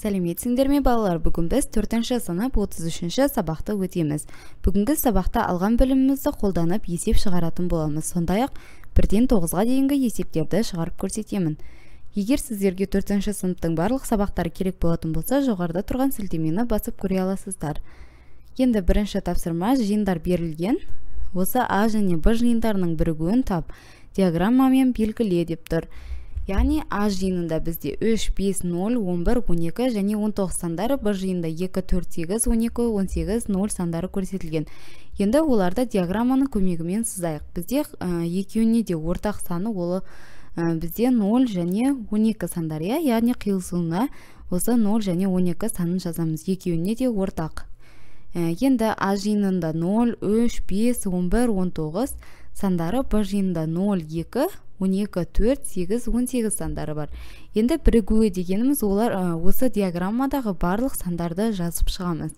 Сәлеметсіңдер ме балалар, бүгін біз 4-ші сынып 33-ші сабақты өтеміз. Бүгінгі сабақта алған білімімізді қолданып есеп шығаратын боламыз. Сондай-ақ 1-ден 9-ға дейінгі есептерді шығарып көрсетемін. Егер сіздерге 4-ші сыныптың барлық сабақтары керек болатын болса, жоғарыда тұрған сілтемені басып көре аласыздар. Енді бірінші тапсырма жиындар берілген. Осы А және Б жиындарының бірігуін тап, диаграммамен белгіле деп тұр. Яғни А жиынында бізде 3, 5, 0, 11, 12 және 19 сандары, Б жиынында 2, 4, 8, 12, 18, 0 сандары көрсетілген. Енді оларды диаграмманың көмегімен сызайық. Бізде екеуіне де ортақ саны олы бізде 0 және 12 сандар. Яғни қиылысуына осы 0 және 12 санын жазамыз. Екеуіне де ортақ. Енді А жиынында 0, 3, 5, 11, 19 сандары, Б жиынында 0, 2, 12, 4, 8, 18 сандары бар. Енді бірігуі дегеніміз олар осы диаграммадағы барлық сандарды жазып шығамыз.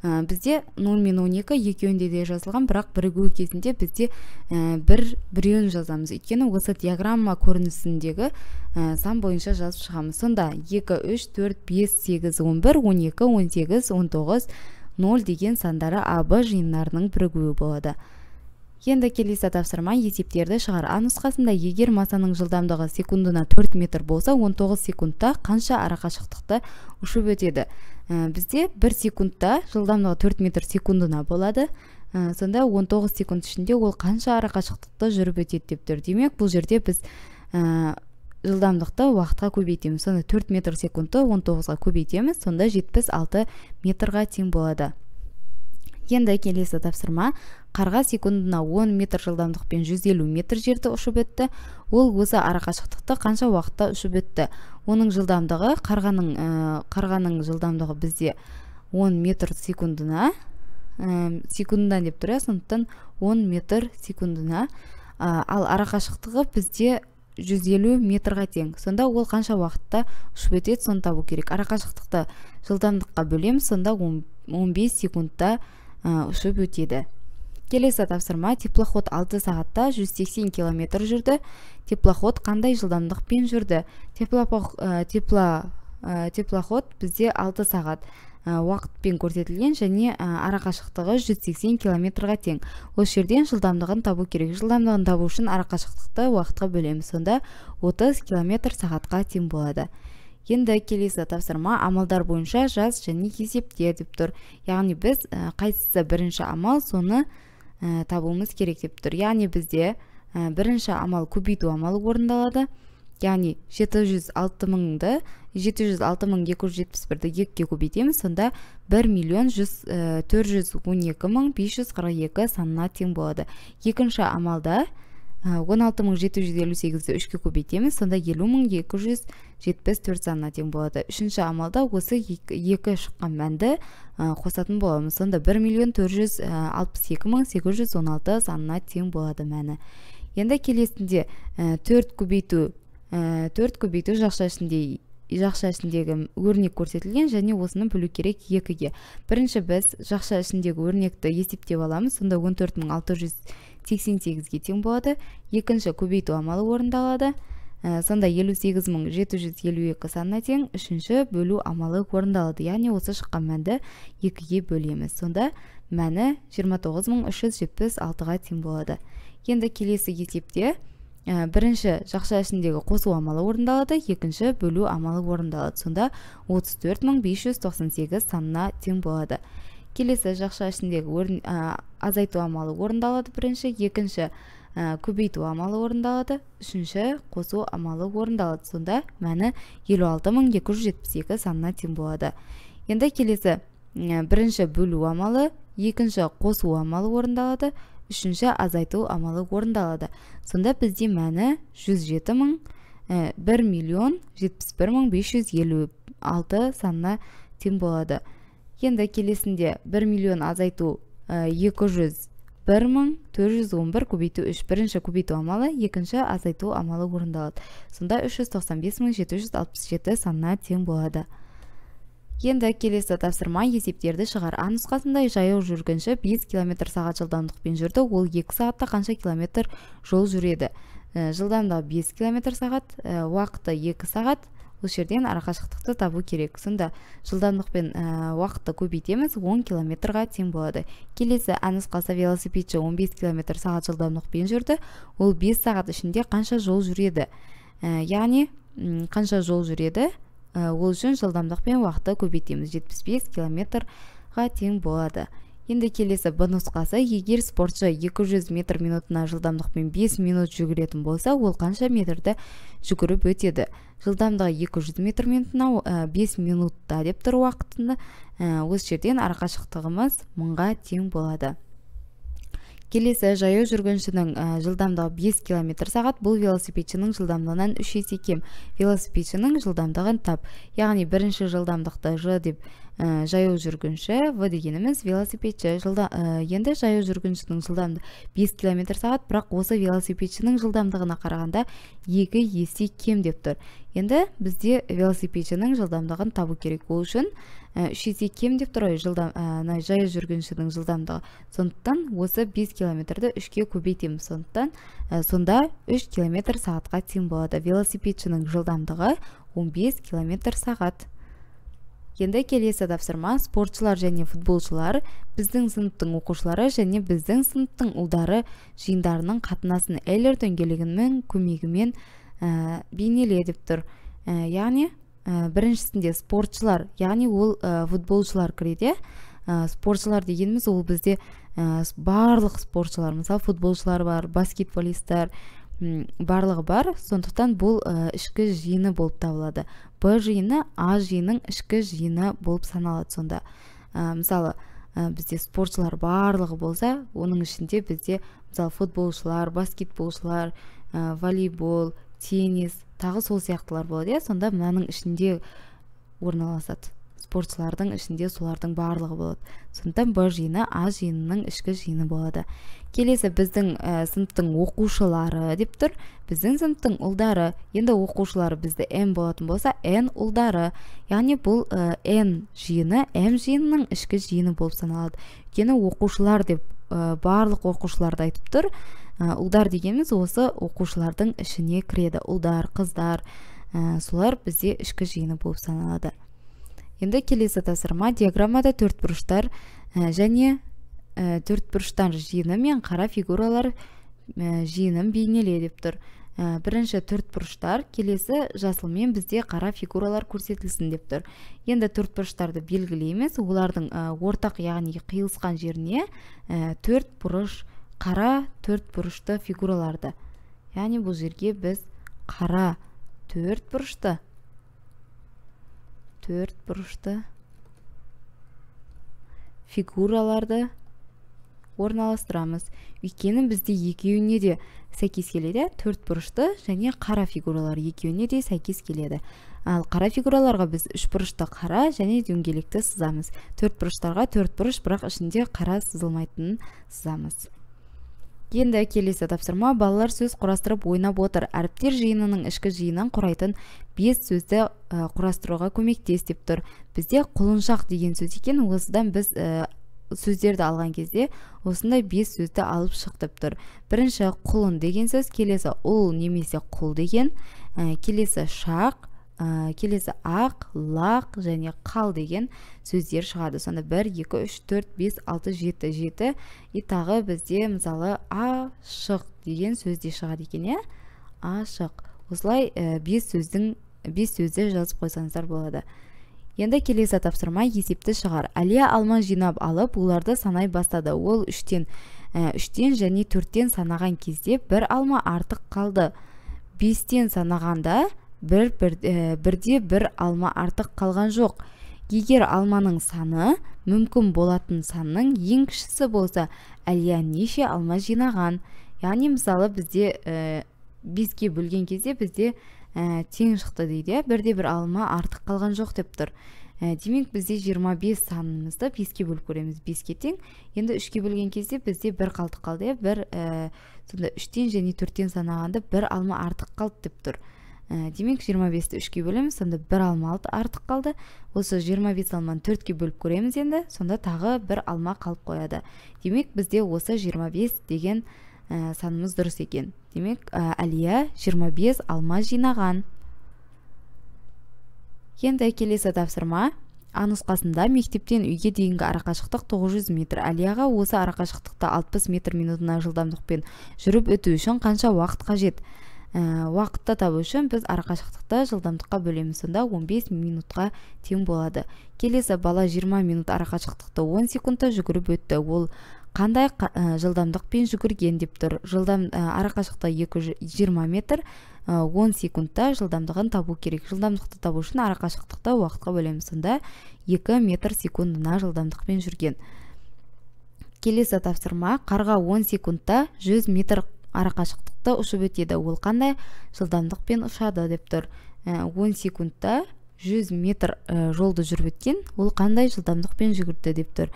Бізде 0 мен 12 екеуінде де жазылған, бірақ бірігуі кезінде бізде біреуін жазамыз. Өйткені осы диаграмма көрінісіндегі сан бойынша жазып шығамыз. Сонда 2, 3, 4, 5, 8, 11, 12, 18, 19, 0 деген сандары А, Б жиындарының бірігуі болады. Енді келесі тапсырма есептерді шығар. А нұсқасында егер массаның жылдамдығы секундына 4 метр болса, 19 секундта қанша арақашықтықты ұшып өтеді? Бізде 1 секундта жылдамдығы 4 метр секундына болады. Сонда 19 секунд ішінде ол қанша арақашықтықты жүріп өтеді деп тұр. Демек, бұл жерде біз жылдамдықты уақытқа көбейтеміз. Сонда 4 метр секундты 19-ға көбейтеміз. Сонда 76 метрға тең болады. Енді келесі тапсырма. Қарға секундына 10 метр жылдамдықпен 150 метр жерді ұшып өтті. Ол өзі арақашықтықты қанша уақытта ұшып өтті? Оның жылдамдығы, қарғаның жылдамдығы бізде 10 метр секундына, секундына деп тұр, сондықтан 10 метр секундына, ал арақашықтығы бізде 150 метрға тең. Сонда ол қанша уақытта ұшып өтеді, соны табу керек. Арақашықтықты жылдамдыққа бөлеміз, сонда 15 секундта ұшып өтеді. Келесі тапсырма. Теплоход 6 сағатта 180 км жүрді. Теплоход қандай жылдамдықпен жүрді? Теплоход бізде 6 сағат уақытпен көрсетілген және арақашықтығы 180 км-ға тең. Осы жерден жылдамдығын табу керек. Жылдамдығын табу үшін арақашықтықты уақытқа бөлеміз. Сонда 30 км/сағатқа тең болады. Енді келесі тапсырма амалдар бойынша жаз және есепте деп тұр. Яғни біз қайсысы бірінші амал, соны табуымыз керек деп тұр. Яғни бізде бірінші амал көбейту амалы орындалады. Яғни 706.271-ді 2-ге көбейтеміз. Сонда 1.412.542 санына тең болады. Екінші амалда 16.758-ді 3-ге көбейтеміз. Сонда 50.274 санына тең болады. Үшінші амалда осы екі шыққан мәнді қосатын боламыз. Сонда 1.462.816 санына тең болады мәні. Енді келесінде 4 көбейту жақша ішіндегі өрнек көрсетілген және осыны бөлу керек 2-ге. Бірінші біз жақша ішіндегі өрнекті есептеп аламыз. Сонда 14.688-ге тең болады. Екінші көбейту амалы орындалады. Сонда 58.752 санына тең. Үшінші бөлу амалы орындалады. Яғни осы шыққан мәнді 2-ге бөлеміз. Сонда мәні 29.376-ға тең болады. Енді келесі есепте бірінші жақша ішіндегі қосу амалы орындалады, екінші бөлу амалы орындалады. Сонда 34.598 санына тең болады. Келесі жақша ішіндегі азайту амалы орындалады бірінші, екінші көбейту амалы орындалады, үшінші қосу амалы орындалады. Сонда мәні 56.272 санына тең болады. Енді келесі бірінші бөлу амалы, екінші қосу амалы орындалады, үшінші азайту амалы орындалады. Сонда бізде мәні 1.071.556 санына тең болады. Енді келесінде 1 миллион азайту 201.411 көбейту 3. Бірінші көбейту амалы, екінші азайту амалы орындалады. Сонда 395.767 санына тең болады. Енді келесі тапсырма есептерді шығар. А нұсқасында жаяу жүргінші 5 км/сағат жылдамдықпен жүрді. Ол 2 сағатта қанша километр жол жүреді? Жылдамдығы 5 км/сағат, уақыты 2 сағат, осы жерден арақашықтықты табу керек. Сонда жылдамдық пен уақытты көбейтеміз, 10 километрға тең болады. Келесі аңыз қалса велосипедші 15 км сағат жылдамдықпен жүрді. Ол 5 сағат ішінде қанша жол жүреді? Яғни қанша жол жүреді? Ол үшін жылдамдық пен уақытты көбейтеміз. 75 км-ға тең болады. Енді келесі Б нұсқасы, егер спортшы 200 метр минутына жылдамдықпен 5 минут жүгіретін болса, ол қанша метрді жүгіріп өтеді? Жылдамдығы 200 метр минутына 5 минутта деп тұр уақытында. Осы жерден арақашықтығымыз 1000-ға тең болады. Келесі жаяу жүргіншінің жылдамдығы 5 км сағат, бұл велосипедшінің жылдамдығынан 3 есе кем. Велосипедшінің жылдамдығын тап. Яғни бірінші жылдамдықты Ж деп жаяу жүргінші, В дегеніміз велосипедші. Енді жаяу жүргіншінің жылдамдығы 5 км сағат, бірақ осы велосипедшінің жылдамдығына қарағанда 2 есе кем деп тұр. Енді бізде велосипедшінің жылдамдығын табу керек. Ол үшін 3 есе кем деп тұр жаяу жүргіншінің жылдамдығы. Сондықтан осы 5 км-ді 3-ке көбейтеміз. Сонда 3 км сағатқа тең болады. Велосипедшінің жылдамдығы 15 км сағат. Енді келесі тапсырма, спортшылар және футболшылар біздің сыныптың оқушылары және біздің сыныптың ұлдары жиындарының қатынасын Эйлер дөңгелегінің көмегімен бейнеле деп тұр. Яғни біріншісінде спортшылар, яғни ол футболшылар кіреді. Спортшылар дегеніміз ол бізде барлық спортшылар, мысалы футболшылар бар, баскетболисттер, барлығы бар. Сондықтан бұл ішкі жиыны болып табылады. Б жиыны А жиынның ішкі жиыны болып саналады. Сонда мысалы бізде спортшылар барлығы болса, оның ішінде бізде мысалы футболшылар, баскетболшылар, волейбол, теннис, тағы сол сияқтылар болады. Сонда мынаның ішінде орналасады. Спортшылардың ішінде солардың барлығы болады. Сондықтан Б жиыны А жиынының ішкі жиыны болады. Келесі біздің сыныптың оқушылары деп тұр. Біздің сыныптың ұлдары. Енді оқушылары бізді М болатын болса, Н ұлдары. Яғни бұл Н жиыны М жиынының ішкі жиыны болып саналады. Өйткені оқушылар деп барлық оқушыларды айтып тұр. Ұлдар дегеніміз осы оқушылардың ішіне кіреді. Ұлдар, қыздар, солар бізде ішкі жиыны болып саналады. Енді келесі тапсырма, диаграммада төртбұрыштар және төртбұрыштар жиыны мен қара фигуралар жиынын бейнеле деп тұр. Бірінші төртбұрыштар, келесі жасылмен бізде қара фигуралар көрсетілсін деп тұр. Енді төртбұрыштарды белгілейміз. Олардың ортақ, яғни қиылысқан жеріне төртбұрыш, қара төртбұрышты фигураларды. Яғни бұл жерге біз қара төртбұрышты фигураларды орналастырамыз. Өйткені бізде екеуіне де сәйкес келеді. Төртбұрышты және қара фигуралар екеуіне де сәйкес келеді. Ал қара фигураларға біз үшбұрышты қара және дөңгелекті сызамыз. Төртбұрыштарға төртбұрыш, бірақ ішінде қара сызылмайтынын сызамыз. Енді келесі тапсырма, балалар сөз құрастырып ойнап отыр. Әріптер жиынының ішкі жиынын құрайтын 5 сөзді құрастыруға көмектес деп тұр. Бізде құлыншақ деген сөз екен. Осыдан біз сөздерді алған кезде осындай 5 сөзді алып шық деп тұр. Бірінші құлын деген сөз, келесі ұл немесе құл деген, келесі шақ, келесі ақ, лақ және қал деген сөздер шығады. Сонда 1, 2, 3, 4, 5, 6, 7, 7. И тағы бізде мысалы ашық деген сөзде шығады екен. Ашық. Осылай 5 сөзді жазып қойсаңыздар болады. Енді келесі тапсырма, есепті шығар. Әлия алма жинап алып, оларды санай бастады. Ол 3-тен және 4-тен санаған кезде бір алма артық қалды. 5-тен санағанда бірде бір алма артық қалған жоқ. Егер алманың саны мүмкін болатын санның ең кішісі болса, Әлия неше алма жинаған? Яғни мысалы бізде 5-ке бөлген кезде бізде тең шықты дейді. Бірде бір алма артық қалған жоқ деп тұр. Демек бізде 25 санымызды 5-ке бөліп көреміз. 5-ке тең. Енді 3-ке бөлген кезде бізде бір қалдық қалды. Сонда 3-тен және 4-тен санағанда бір алма артық қалды деп тұр. Демек 25-ті 3-ке бөлеміз, сонда бір алма артық қалды. Осы 25 алманы 4-ке бөліп көреміз енді, сонда тағы бір алма қалып қояды. Демек бізде осы 25 деген санымыз дұрыс екен. Демек Әлия 25 алма жинаған. Енді келесі тапсырма. А нұсқасында мектептен үйге дейінгі арақашықтық 900 метр. Әлияға осы арақашықтықта 60 метр минутына жылдамдықпен жүріп өту үшін қанша уақыт қажет? Уақытты табу үшін біз арақашықтықты жылдамдыққа бөлеміз, сонда 15 минутқа тең болады. Келесі бала 20 минут арақашықтықты 10 секундта жүгіріп өтті. Ол қандай жылдамдықпен жүгірген деп тұр. Арақашықта 220 метр 10 секундта жылдамдығын табу керек. Жылдамдықты табу үшін арақашықтықты уақытқа бөлеміз, сонда 2 метр секундына жылдамдықпен жүрген. Келесі тапсырма. Қарға 10 секундта 100 метр арақашықтықты ұшып өтеді. Ол қандай жылдамдықпен ұшады деп тұр. 10 секундта 100 метр жолды жүріп өткен. Ол қандай жылдамдықпен жүгірді деп тұр.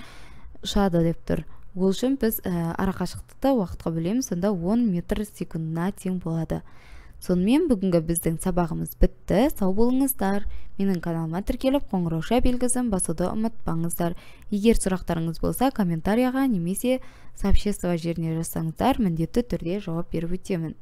Ұшады деп тұр. Ол үшін біз арақашықтықты уақытқа бөлеміз, сонда 10 метр секундына тең болады. Сонымен бүгінгі біздің сабағымыз бітті. Сау болыңыздар. Менің каналыма тіркеліп қоңырауша белгісін басуды ұмытпаңыздар. Егер сұрақтарыңыз болса, комментарияға немесе сообщество жеріне жазсаңыздар, міндетті түрде жауап беріп өтемін.